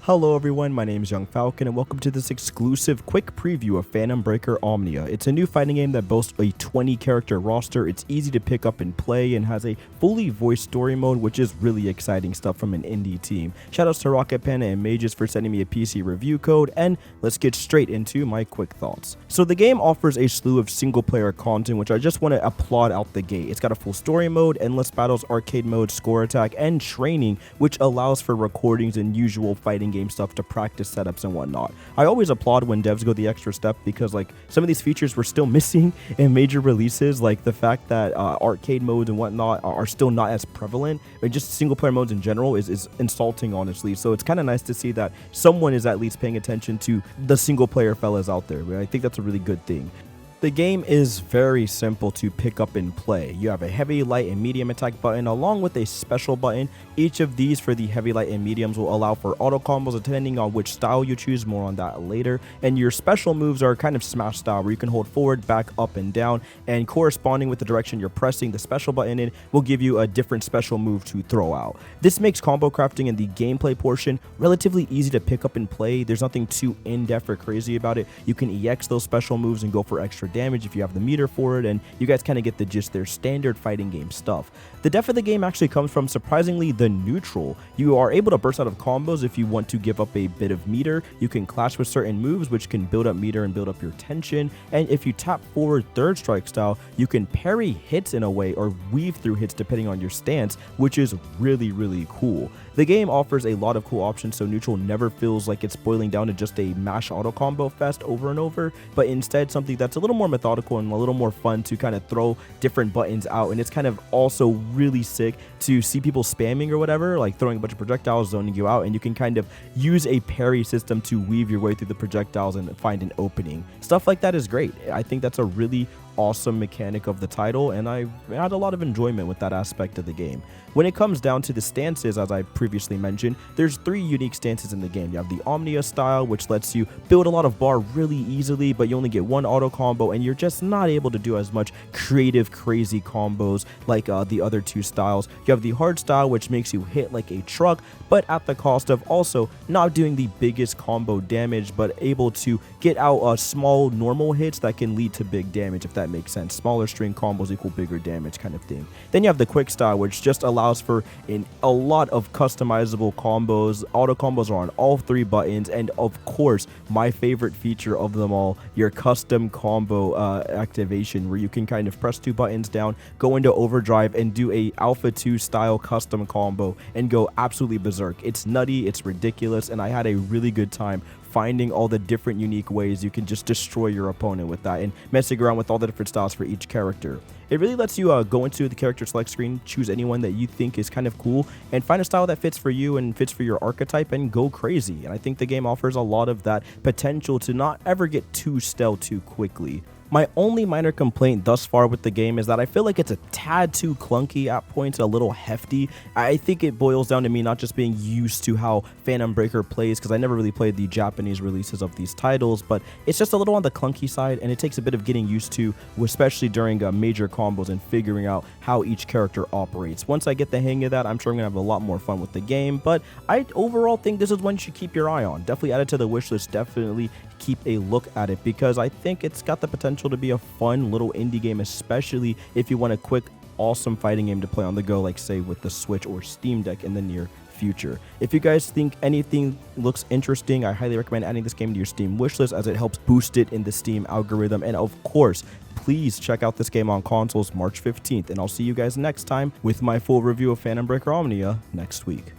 Hello everyone, my name is Young Falcon and welcome to this exclusive quick preview of Breaker Omnia. It's a new fighting game that boasts a 20 character roster. It's easy to pick up and play and has a fully voiced story mode, which is really exciting stuff from an indie team. Shoutouts to Rocket Panda and mage-X for sending me a PC review code, and let's get straight into my quick thoughts. So the game offers a slew of single player content, which I just want to applaud out the gate. It's got a full story mode, endless battles, arcade mode, score attack, and training, which allows for recordings and usual fighting game stuff to practice setups and whatnot. I always applaud when devs go the extra step because some of these features were still missing in major releases, like the fact that arcade modes and whatnot are still not as prevalent, and just single player modes in general is insulting, honestly. So it's kind of nice to see that someone is at least paying attention to the single player fellas out there. I think that's a really good thing. The game is very simple to pick up and play. You have a heavy, light, and medium attack button along with a special button. Each of these for the heavy, light, and mediums will allow for auto combos depending on which style you choose, more on that later. And your special moves are kind of smash style where you can hold forward, back, up, and down, and corresponding with the direction you're pressing the special button in will give you a different special move to throw out. This makes combo crafting and the gameplay portion relatively easy to pick up and play. There's nothing too in-depth or crazy about it. You can EX those special moves and go for extra damage if you have the meter for it, and you guys kind of get the gist. Their standard fighting game stuff. The depth of the game actually comes from surprisingly the neutral. You are able to burst out of combos if you want to give up a bit of meter. You can clash with certain moves which can build up meter and build up your tension, and if you tap forward third strike style, you can parry hits in a way or weave through hits depending on your stance, which is really cool. The game offers a lot of cool options, so neutral never feels like it's boiling down to just a mash auto combo fest over and over, but instead something that's a little more methodical and a little more fun to kind of throw different buttons out. And it's kind of also really sick to see people spamming or whatever, like throwing a bunch of projectiles, zoning you out, and you can kind of use a parry system to weave your way through the projectiles and find an opening. Stuff like that is great. I think that's a really awesome mechanic of the title, and I had a lot of enjoyment with that aspect of the game. When it comes down to the stances, as I previously mentioned, there's 3 unique stances in the game. You have the Omnia style, which lets you build a lot of bar really easily, but you only get one auto combo, and you're just not able to do as much creative, crazy combos like the other 2 styles. You have the hard style, which makes you hit like a truck, but at the cost of also not doing the biggest combo damage, but able to get out small normal hits that can lead to big damage, if that makes sense. Smaller string combos equal bigger damage kind of thing. Then you have the quick style, which just allows for a lot of customizable combos. Auto combos are on all 3 buttons, and of course my favorite feature of them all, your custom combo activation, where you can kind of press 2 buttons down, go into overdrive, and do a Alpha 2 style custom combo and go absolutely berserk. It's nutty, it's ridiculous, and I had a really good time finding all the different unique ways you can just destroy your opponent with that and messing around with all the different styles for each character. It really lets you go into the character select screen, choose anyone that you think is kind of cool, and find a style that fits for you and fits for your archetype and go crazy. And I think the game offers a lot of that potential to not ever get too stale too quickly. My only minor complaint thus far with the game is that I feel like it's a tad too clunky at points, a little hefty. I think it boils down to me not just being used to how Phantom Breaker plays, because I never really played the Japanese releases of these titles, but it's just a little on the clunky side, and it takes a bit of getting used to, especially during major combos and figuring out how each character operates. Once I get the hang of that, I'm sure I'm going to have a lot more fun with the game, but I overall think this is one you should keep your eye on. Definitely add it to the wish list, definitely keep a look at it, because I think it's got the potential to be a fun little indie game, especially if you want a quick, awesome fighting game to play on the go, like say with the Switch or Steam Deck in the near future. If you guys think anything looks interesting, I highly recommend adding this game to your Steam wishlist, as it helps boost it in the Steam algorithm. And of course, please check out this game on consoles March 15th, and I'll see you guys next time with my full review of Breaker Omnia next week.